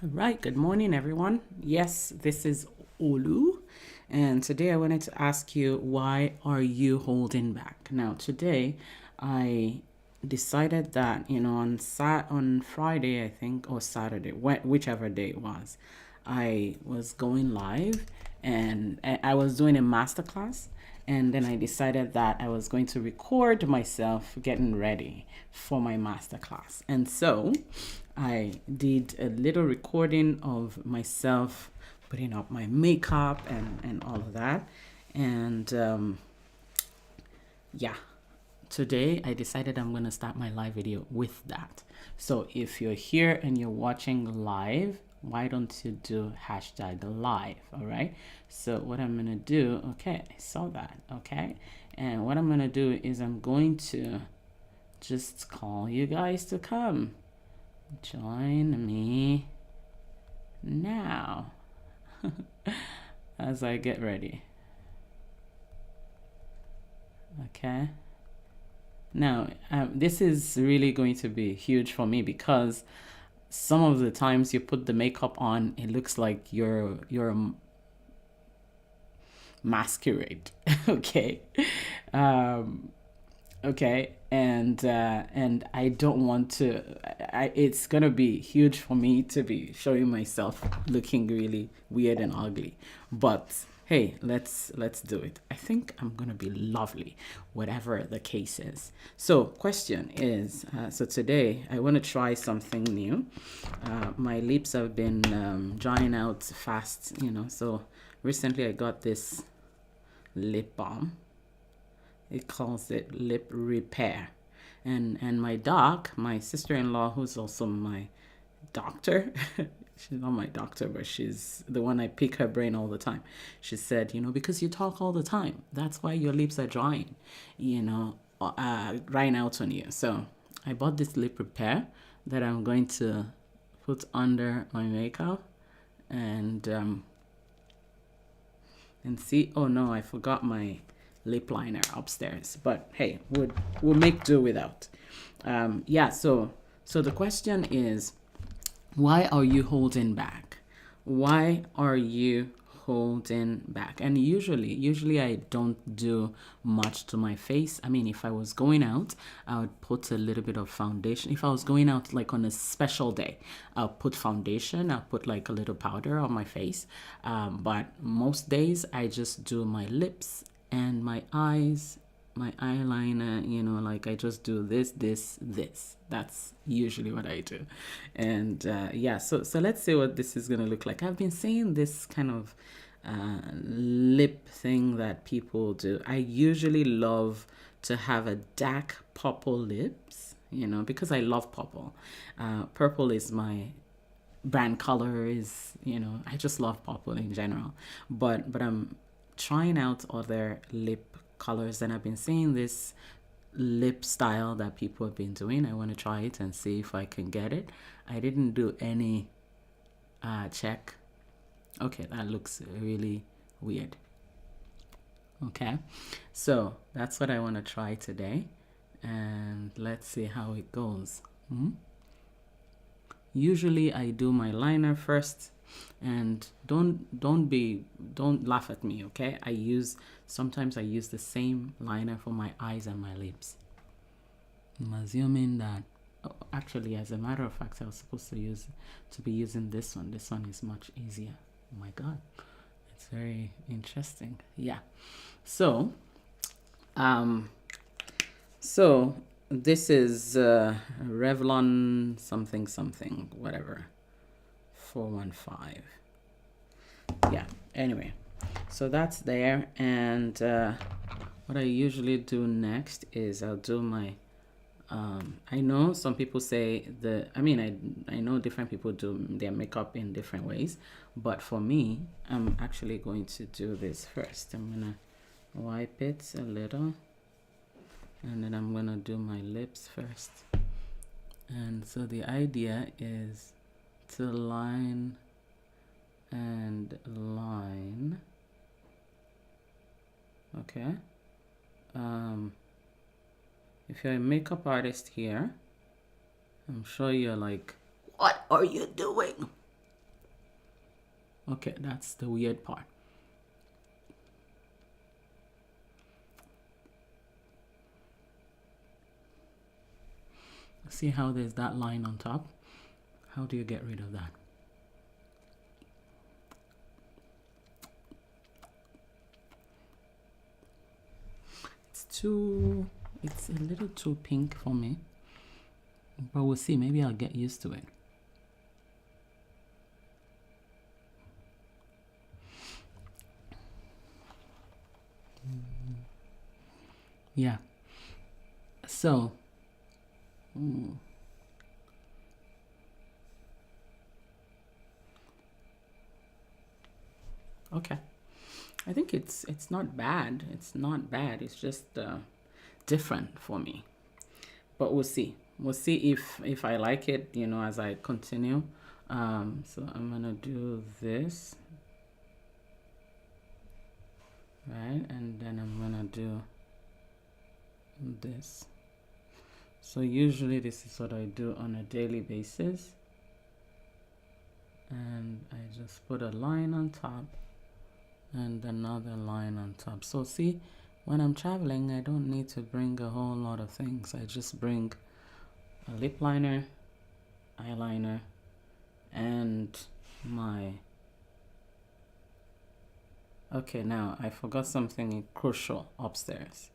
All right, good morning, everyone. Yes, this is Olu, and today I wanted to ask you, why are you holding back? Now, today I decided that, on Friday, I think, or Saturday, whichever day it was, I was going live and I was doing a masterclass, and then I decided that I was going to record myself getting ready for my masterclass. And so I did a little recording of myself putting up my makeup and all of that. And yeah, today I decided I'm going to start my live video with that. So if you're here and you're watching live, why don't you do hashtag live? All right. So what I'm going to do, okay, I saw that. Okay. And what I'm going to do is I'm going to just call you guys to come join me now as I get ready. Okay. Now, this is really going to be huge for me because some of the times you put the makeup on, it looks like you're a masquerade. Okay. Um, okay, and I don't want to. It's gonna be huge for me to be showing myself looking really weird and ugly, but hey, let's do it. I think I'm gonna be lovely, whatever the case is. So question is, so today I want to try something new. My lips have been drying out fast, so recently I got this lip balm. It calls it lip repair. And my doc, my sister-in-law, who's also my doctor, she's not my doctor, but she's the one I pick her brain all the time. She said, because you talk all the time, that's why your lips are drying, drying out on you. So I bought this lip repair that I'm going to put under my makeup and see. Oh no, I forgot my lip liner upstairs, but hey, we'll make do without. Yeah, so the question is, why are you holding back? Why are you holding back? And usually I don't do much to my face. I mean, if I was going out, I would put a little bit of foundation. If I was going out like on a special day, I'll put foundation, I'll put like a little powder on my face. But most days I just do my lips and my eyes, my eyeliner, like I just do this. That's usually what I do. And yeah, so let's see what this is gonna look like. I've been seeing this kind of lip thing that people do. I usually love to have a dark purple lips, because I love purple. Purple is my brand color, is, I just love purple in general. But I'm trying out other lip colors, and I've been seeing this lip style that people have been doing. I want to try it and see if I can get it. I didn't do any check. Okay, that looks really weird. Okay, so that's what I want to try today, and let's see how it goes. Usually I do my liner first, and don't laugh at me, okay? Sometimes I use the same liner for my eyes and my lips. I'm assuming that, actually, as a matter of fact, I was supposed to be using this one. This one is much easier. Oh my god, it's very interesting. Yeah, so so this is Revlon something whatever 415. Yeah, anyway, so that's there. And what I usually do next is I'll do my I know some people say I know different people do their makeup in different ways, but for me, I'm actually going to do this first. I'm gonna wipe it a little, and then I'm gonna do my lips first. And so the idea is to line and line. Okay. If you're a makeup artist here, I'm sure you're like, what are you doing? Okay, that's the weird part. See how there's that line on top? How do you get rid of that? It's a little too pink for me, but we'll see. Maybe I'll get used to it. Yeah. So, okay. I think it's not bad. It's not bad. It's just different for me. But we'll see. We'll see if I like it, as I continue. So I'm gonna do this, right? And then I'm gonna do this. So usually this is what I do on a daily basis. And I just put a line on top and another line on top. So see, when I'm traveling, I don't need to bring a whole lot of things. I just bring a lip liner, eyeliner, and my... Okay, now I forgot something crucial upstairs.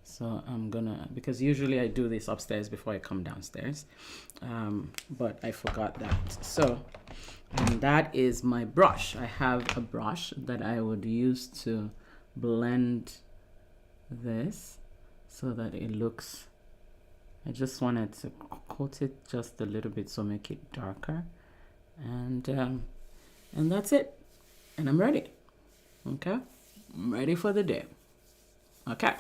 So I'm gonna, because usually I do this upstairs before I come downstairs, but I forgot that. So, and that is my brush. I have a brush that I would use to blend this so that it looks, I just wanted to coat it just a little bit, so make it darker, and that's it, and I'm ready. Okay, I'm ready for the day. Okay.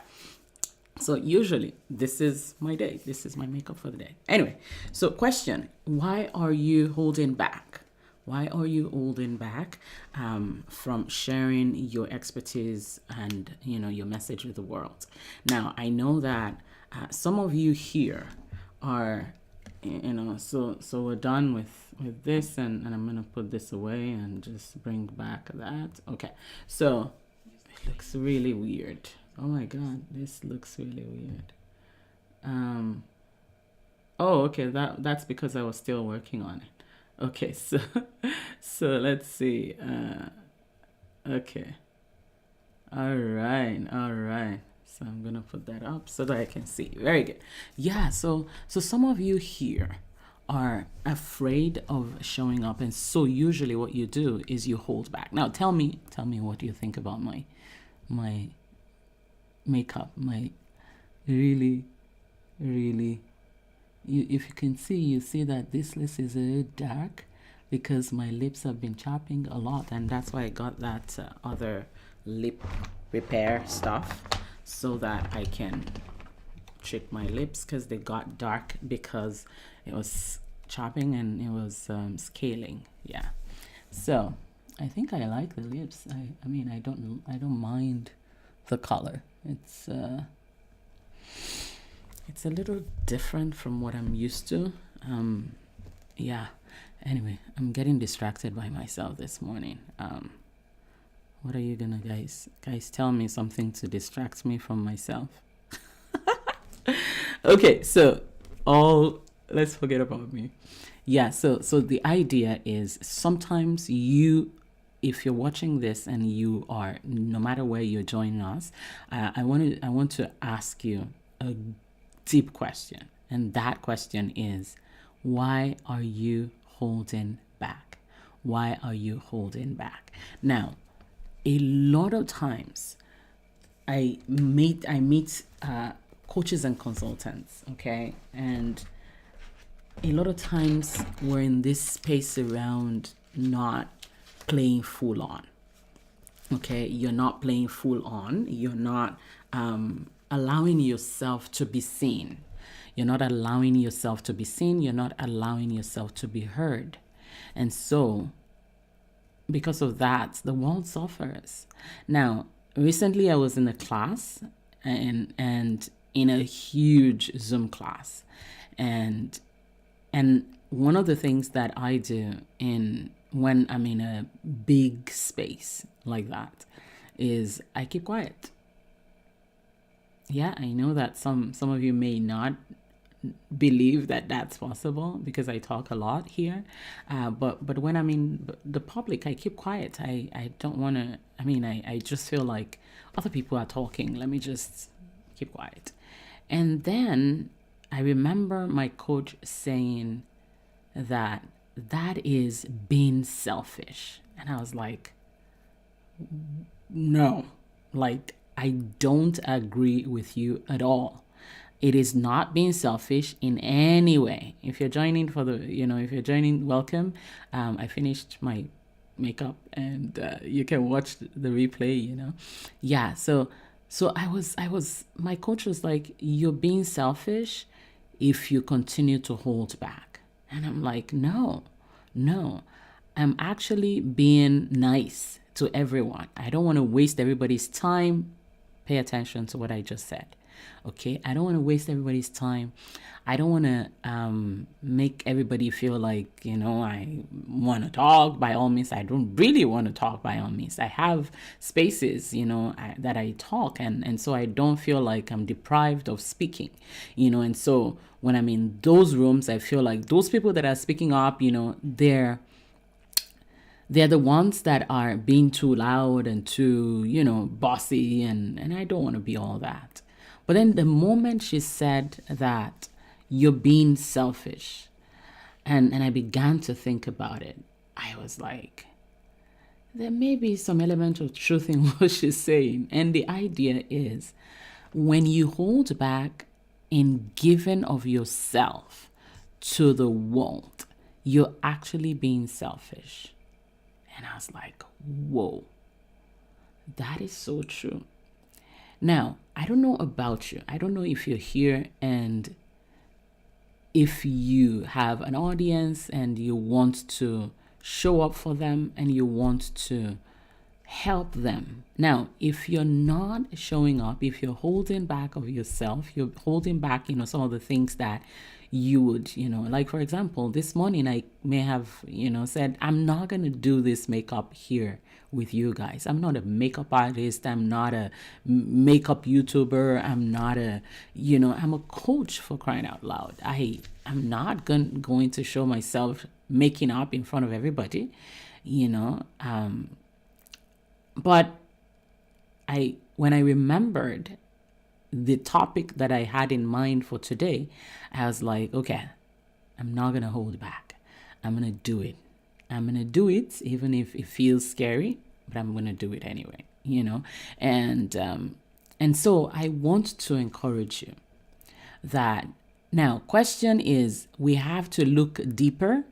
So usually this is my day. This is my makeup for the day. Anyway, so question, why are you holding back? Why are you holding back from sharing your expertise and, your message with the world? Now, I know that some of you here are, so we're done with this, and I'm going to put this away and just bring back that. Okay, so it looks really weird. Oh my god, this looks really weird. Oh, okay, that's because I was still working on it. Okay, so let's see. Okay. All right. So I'm gonna put that up so that I can see. Very good. Yeah, so some of you here are afraid of showing up, and so usually what you do is you hold back. Now tell me what you think about my makeup, my really if you can see, you see that this list is a little dark because my lips have been chopping a lot, and that's why I got that other lip repair stuff so that I can trick my lips, because they got dark because it was chopping and it was scaling. Yeah, so I think I like the lips. I mean, I don't mind the color. It's a little different from what I'm used to. Yeah. Anyway, I'm getting distracted by myself this morning. What are you gonna guys tell me something to distract me from myself? Okay, so let's forget about me. Yeah, so the idea is sometimes if you're watching this and you are, no matter where you're joining us, I want to ask you a deep question, and that question is, why are you holding back? Why are you holding back? Now, a lot of times I meet coaches and consultants, okay, and a lot of times we're in this space around not playing full on. Okay, you're not playing full on. You're not allowing yourself to be seen. You're not allowing yourself to be seen. You're not allowing yourself to be heard. And so, because of that, the world suffers. Now, recently I was in a class and in a huge Zoom class. And one of the things that I do in when I'm in a big space like that is I keep quiet. Yeah, I know that some of you may not believe that that's possible because I talk a lot here. But when I'm in the public, I keep quiet. I don't want to, I just feel like other people are talking. Let me just keep quiet. And then I remember my coach saying that that is being selfish. And I was like, no, like, I don't agree with you at all. It is not being selfish in any way. If you're joining if you're joining, welcome. I finished my makeup and you can watch the replay. Yeah. So my coach was like, you're being selfish if you continue to hold back. And I'm like, no, I'm actually being nice to everyone. I don't want to waste everybody's time. Pay attention to what I just said. Okay, I don't want to waste everybody's time. I don't want to make everybody feel like, I want to talk by all means. I don't really want to talk by all means. I have spaces, that I talk, and so I don't feel like I'm deprived of speaking, and so when I'm in those rooms, I feel like those people that are speaking up, they're the ones that are being too loud and too, bossy, and I don't want to be all that. But then the moment she said that you're being selfish, and I began to think about it, I was like, there may be some element of truth in what she's saying. And the idea is, when you hold back in giving of yourself to the world, you're actually being selfish. And I was like, whoa, that is so true. Now, I don't know about you. I don't know if you're here and if you have an audience and you want to show up for them and you want to help them. Now, if you're not showing up, if you're holding back of yourself, you're holding back, some of the things that you would, like for example, this morning I may have, said, I'm not going to do this makeup here with you guys. I'm not a makeup artist. I'm not a makeup YouTuber. I'm not I'm a coach, for crying out loud. I'm not going to show myself making up in front of everybody, but when I remembered the topic that I had in mind for today, I was like, okay, I'm not going to hold back. I'm going to do it. I'm going to do it, even if it feels scary, but I'm going to do it anyway, and so I want to encourage you that now, question is, we have to look deeper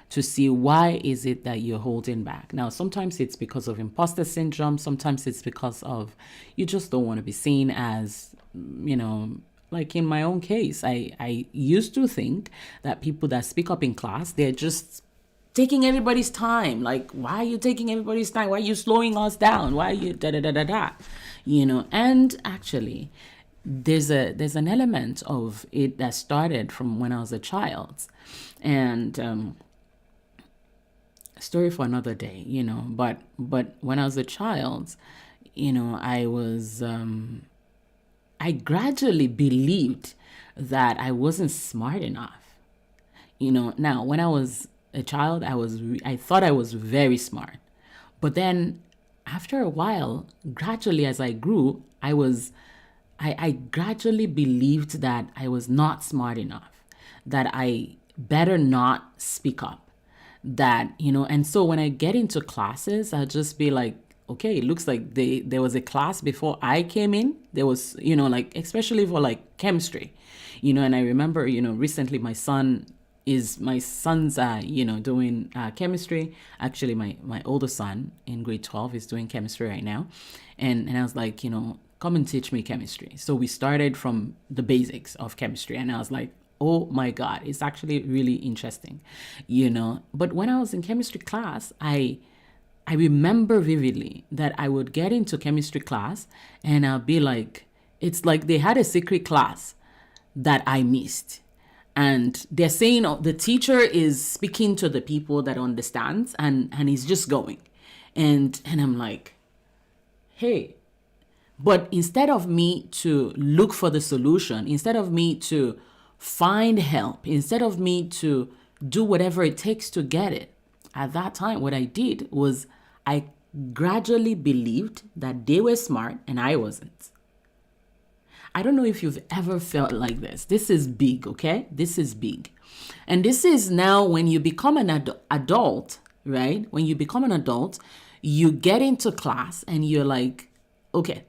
to see why is it that you're holding back. Now, sometimes it's because of imposter syndrome. Sometimes it's because of you just don't want to be seen as, like in my own case, I used to think that people that speak up in class, they're just taking everybody's time. Like, why are you taking everybody's time? Why are you slowing us down? Why are you da-da-da-da-da? And actually, there's an element of it that started from when I was a child. And story for another day, but when I was a child, I gradually believed that I wasn't smart enough. Now when I was a child, I thought I was very smart. But then after a while, gradually as I grew, I gradually believed that I was not smart enough, that I better not speak up, that, and so when I get into classes, I'll just be like, okay, it looks like there was a class before I came in. There was, like, especially for like chemistry, and I remember, recently my son's, doing chemistry. Actually, my older son in grade 12 is doing chemistry right now. And I was like, come and teach me chemistry. So we started from the basics of chemistry. And I was like, oh my God, it's actually really interesting, But when I was in chemistry class, I remember vividly that I would get into chemistry class and I'll be like, it's like they had a secret class that I missed. And they're saying, oh, the teacher is speaking to the people that understands, and he's just going. And I'm like, hey, but instead of me to look for the solution, instead of me to find help, instead of me to do whatever it takes to get it, at that time, what I did was I gradually believed that they were smart and I wasn't. I don't know if you've ever felt like this. This is big, okay? This is big. And this is now when you become an adult, right? When you become an adult, you get into class and you're like, okay,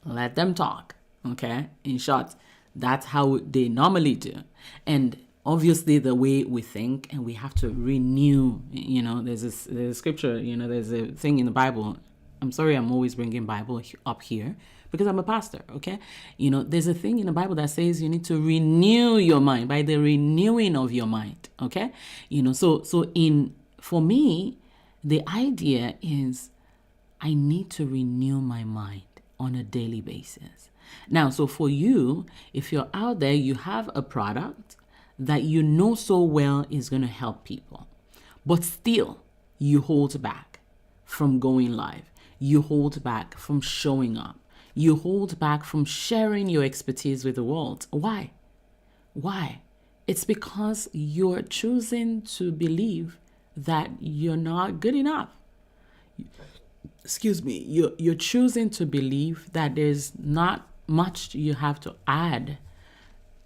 let them talk, okay? In short, that's how they normally do. And obviously the way we think, and we have to renew, there's a scripture, there's a thing in the Bible. I'm sorry, I'm always bringing Bible up here because I'm a pastor, okay? There's a thing in the Bible that says you need to renew your mind by the renewing of your mind, okay? For me, the idea is I need to renew my mind on a daily basis. Now, so for you, if you're out there, you have a product that you know so well is going to help people, but still you hold back from going live. You hold back from showing up. You hold back from sharing your expertise with the world. Why? It's because you're choosing to believe that you're not good enough. You're choosing to believe that there's not much you have to add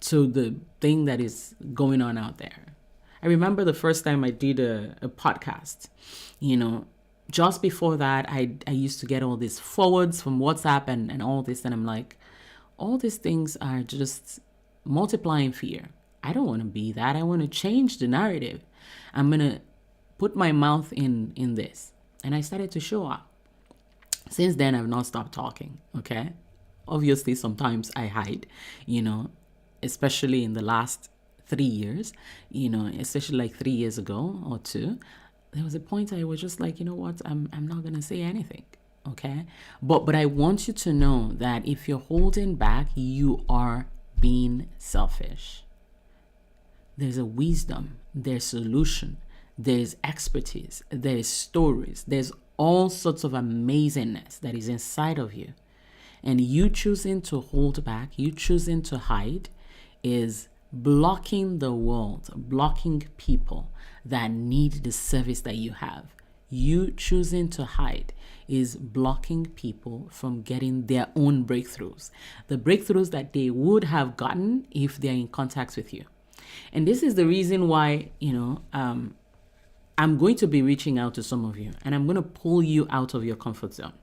to the thing that is going on out there. I remember the first time I did a podcast, just before that, I used to get all these forwards from WhatsApp and all this. And I'm like, all these things are just multiplying fear. I don't want to be that. I want to change the narrative. I'm going to put my mouth in this. And I started to show up. Since then, I've not stopped talking, okay? Obviously, sometimes I hide, especially in the last 3 years, especially like 3 years ago or 2. There was a point I was just like, you know what, I'm not going to say anything, okay? But I want you to know that if you're holding back, you are being selfish. There's a wisdom, there's solution, there's expertise, there's stories, there's all sorts of amazingness that is inside of you. And you choosing to hold back, you choosing to hide is blocking the world, blocking people that need the service that you have. You choosing to hide is blocking people from getting their own breakthroughs, the breakthroughs that they would have gotten if they're in contact with you. And this is the reason why, I'm going to be reaching out to some of you, and I'm going to pull you out of your comfort zone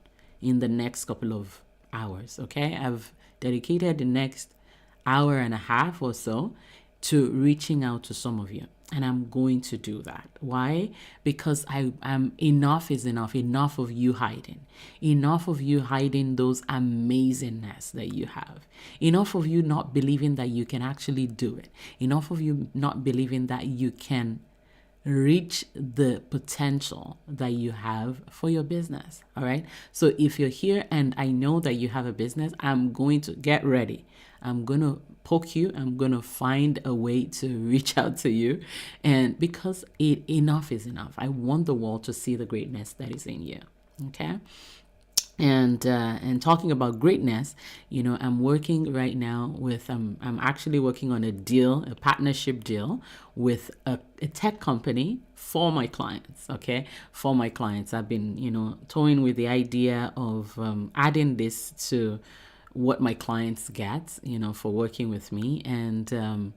in the next couple of hours, okay? I've dedicated the next hour and a half or so to reaching out to some of you, and I'm going to do that. Why? Because I'm enough is enough of you hiding those amazingness that you have, enough of you not believing that you can actually do it, enough of you not believing that you can reach the potential that you have for your business. All right. So if you're here and I know that you have a business, I'm going to get ready. I'm going to poke you. I'm going to find a way to reach out to you. And because enough is enough. I want the world to see the greatness that is in you. Okay. And talking about greatness, I'm working right now with, I'm actually working on a partnership deal with a tech company for my clients, okay? For my clients. I've been, toying with the idea of adding this to what my clients get, for working with me. And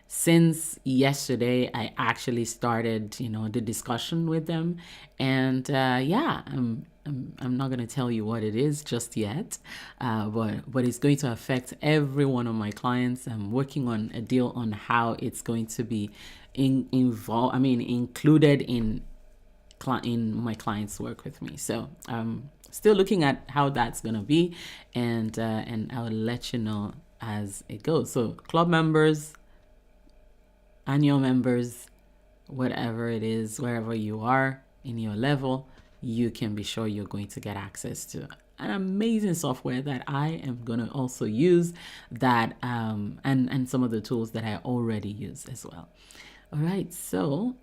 since yesterday, I actually started, the discussion with them. And I'm not going to tell you what it is just yet, but it's going to affect every one of my clients. I'm working on a deal on how it's going to be included in my clients' work with me. So still looking at how that's going to be, and I'll let you know as it goes. So club members, annual members, whatever it is, wherever you are in your level, you can be sure you're going to get access to an amazing software that I am going to also use, that and some of the tools that I already use as well. All right, so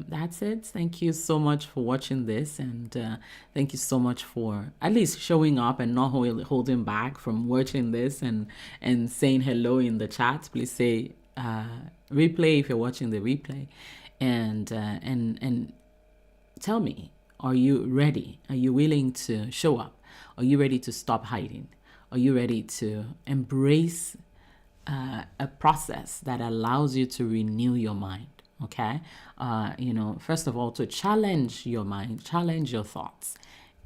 that's it. Thank you so much for watching this, and thank you so much for at least showing up and not holding back from watching this and saying hello in the chat. Please say replay if you're watching the replay, and tell me, are you ready? Are you willing to show up? Are you ready to stop hiding? Are you ready to embrace a process that allows you to renew your mind? Okay. First of all, to challenge your mind, challenge your thoughts,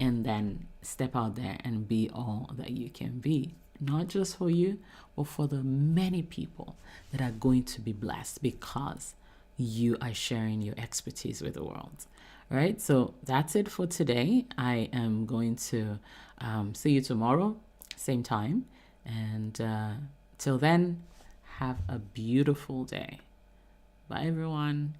and then step out there and be all that you can be, not just for you, but for the many people that are going to be blessed because you are sharing your expertise with the world. All right. So that's it for today. I am going to see you tomorrow, same time. And till then, have a beautiful day. Bye, everyone.